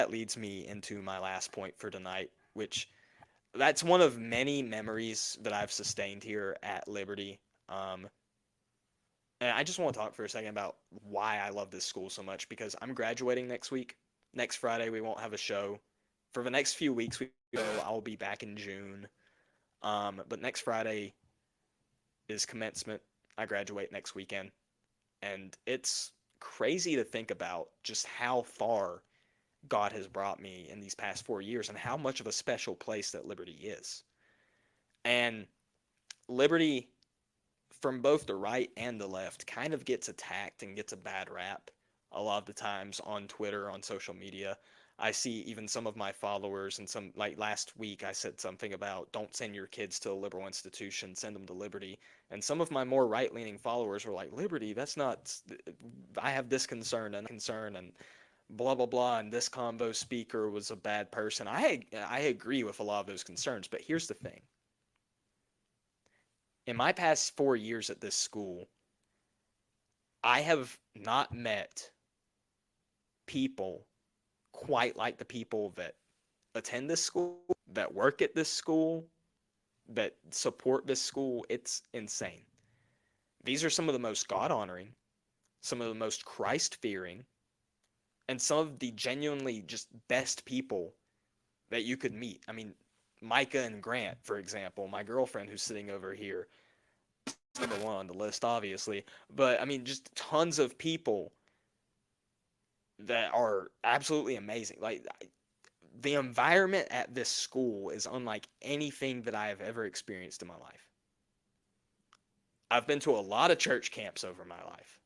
that leads me into my last point for tonight, which that's one of many memories that I've sustained here at Liberty. Um, and I just want to talk for a second about why I love this school so much because I'm graduating next week. Next Friday, we won't have a show. For the next few weeks, I'll be back in June. But next Friday is commencement. I graduate next weekend. And it's crazy to think about just how far God has brought me in these past 4 years and how much of a special place that Liberty is. And Liberty, from both the right and the left, kind of gets attacked and gets a bad rap a lot of the times on Twitter, on social media. I see even some of my followers and some, like last week, I said something about don't send your kids to a liberal institution, send them to Liberty. And some of my more right leaning followers were like, Liberty, that's not, I have this concern, and blah, blah, blah. And this combo speaker was a bad person. I agree with a lot of those concerns, but here's the thing. In my past 4 years at this school, I have not met people quite like the people that attend this school, that work at this school, that support this school. It's insane. These are some of the most God honoring, some of the most Christ fearing, and some of the genuinely just best people that you could meet. I mean, Micah and Grant, for example, my girlfriend who's sitting over here, number one on the list, obviously. But I mean, just tons of people that are absolutely amazing. Like the environment at this school is unlike anything that I have ever experienced in my life. I've been to a lot of church camps over my life.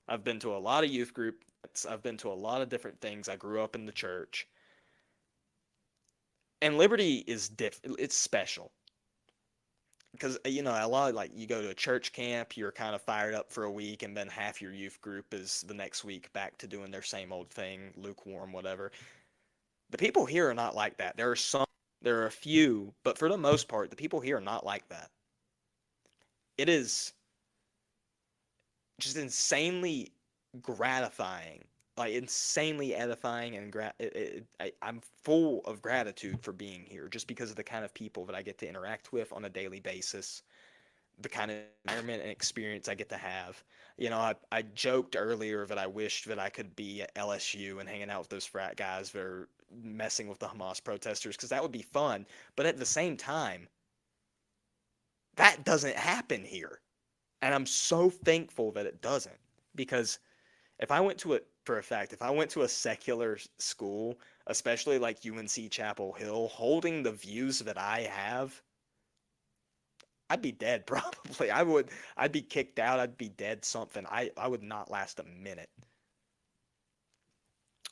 I've been to a lot of youth groups. I've been to a lot of different things. I grew up in the church. And Liberty is it's special. Because a lot of, like, you go to a church camp, you're kind of fired up for a week, and then half your youth group is the next week back to doing their same old thing, lukewarm, whatever. The people here are not like that. There are a few, but for the most part, the people here are not like that. It is just insanely gratifying, like insanely edifying, and I'm full of gratitude for being here, just because of the kind of people that I get to interact with on a daily basis, the kind of environment and experience I get to have. I joked earlier that I wished that I could be at LSU and hanging out with those frat guys that are messing with the Hamas protesters, because that would be fun. But at the same time, that doesn't happen here. And I'm so thankful that it doesn't. Because if I went to if I went to a secular school, especially like UNC Chapel Hill, holding the views that I have, I'd be dead probably. I'd be kicked out. I'd be dead something. I would not last a minute.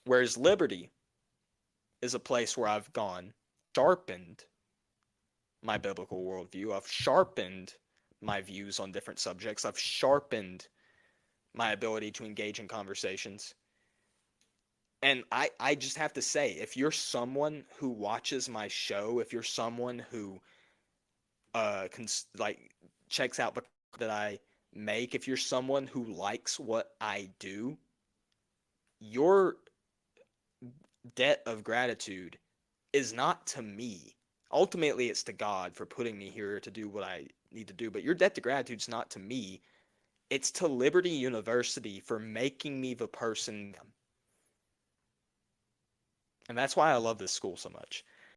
Whereas Liberty is a place where I've gone, sharpened my biblical worldview. I've sharpened my views on different subjects. I've sharpened my ability to engage in conversations. And I just have to say, if you're someone who watches my show, if you're someone who like checks out the that I make, if you're someone who likes what I do, your debt of gratitude is not to me. Ultimately, it's to God for putting me here to do what I need to do. But your debt to gratitude is not to me. It's to Liberty University for making me the person. And that's why I love this school so much.